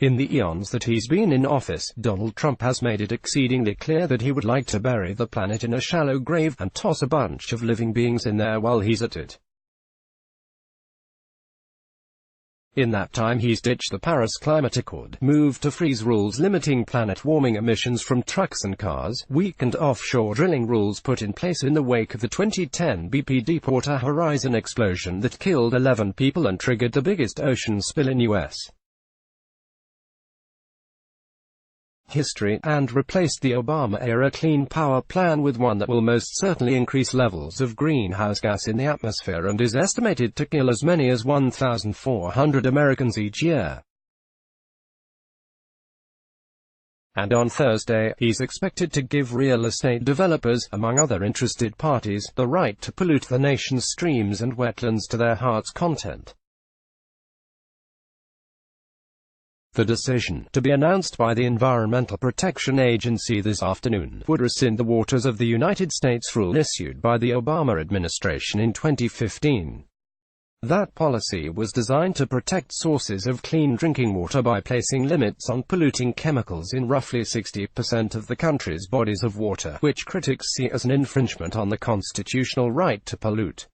In the eons that he's been in office, Donald Trump has made it exceedingly clear that he would like to bury the planet in a shallow grave and toss a bunch of living beings in there while he's at it. In that time he's ditched the Paris Climate Accord, moved to freeze rules limiting planet-warming emissions from trucks and cars, weakened offshore drilling rules put in place in the wake of the 2010 BP Deepwater Horizon explosion that killed 11 people and triggered the biggest ocean spill in U.S. history, and replaced the Obama-era Clean Power Plan with one that will most certainly increase levels of greenhouse gas in the atmosphere and is estimated to kill as many as 1,400 Americans each year. And on Thursday, he's expected to give real estate developers, among other interested parties, the right to pollute the nation's streams and wetlands to their heart's content. The decision, to be announced by the Environmental Protection Agency this afternoon, would rescind the Waters of the United States rule issued by the Obama administration in 2015. That policy was designed to protect sources of clean drinking water by placing limits on polluting chemicals in roughly 60% of the country's bodies of water, which critics see as an infringement on the constitutional right to pollute.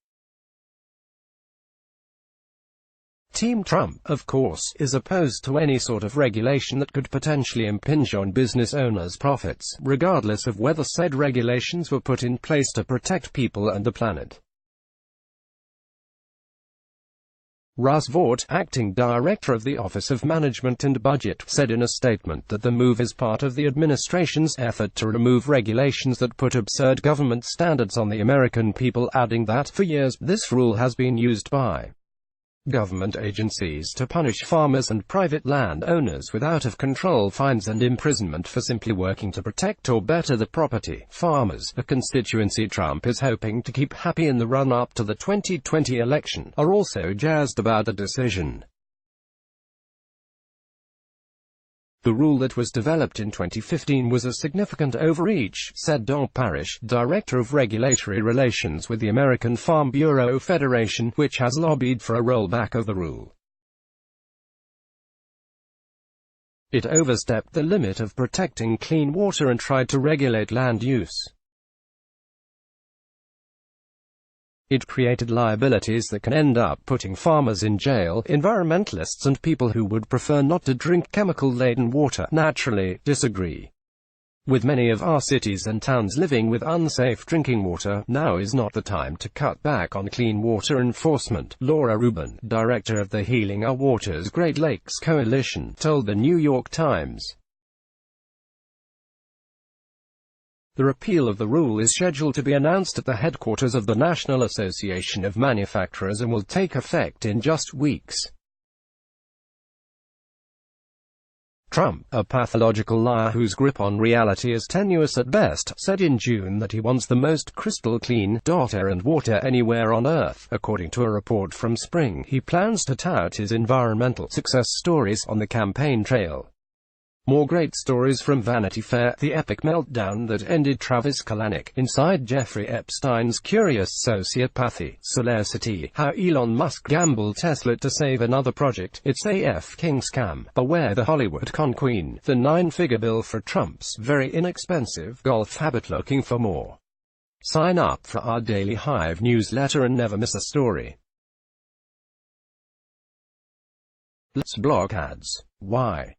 Team Trump, of course, is opposed to any sort of regulation that could potentially impinge on business owners' profits, regardless of whether said regulations were put in place to protect people and the planet. Russ Vought, acting director of the Office of Management and Budget, said in a statement that the move is part of the administration's effort to remove regulations that put absurd government standards on the American people, adding that, for years, this rule has been used by government agencies to punish farmers and private land owners with out-of-control fines and imprisonment for simply working to protect or better the property. Farmers, a constituency Trump is hoping to keep happy in the run-up to the 2020 election, are also jazzed about the decision. The rule that was developed in 2015 was a significant overreach, said Don Parrish, Director of Regulatory Relations with the American Farm Bureau Federation, which has lobbied for a rollback of the rule. It overstepped the limit of protecting clean water and tried to regulate land use. It created liabilities that can end up putting farmers in jail. Environmentalists and people who would prefer not to drink chemical-laden water naturally disagree. With many of our cities and towns living with unsafe drinking water, now is not the time to cut back on clean water enforcement, Laura Rubin, director of the Healing Our Waters Great Lakes Coalition, told the New York Times. The repeal of the rule is scheduled to be announced at the headquarters of the National Association of Manufacturers and will take effect in just weeks. Trump, a pathological liar whose grip on reality is tenuous at best, said in June that he wants the most crystal clean air and water anywhere on Earth. According to a report from spring, he plans to tout his environmental success stories on the campaign trail. More great stories from Vanity Fair: the epic meltdown that ended Travis Kalanick inside Jeffrey Epstein's curious sociopathy, Solarcity, how Elon Musk gambled Tesla to save another project, its AF King scam, Beware the Hollywood con queen, the 9-figure bill for Trump's very inexpensive golf habit. Looking for more? Sign up for our daily Hive newsletter and never miss a story. Let's block ads. Why?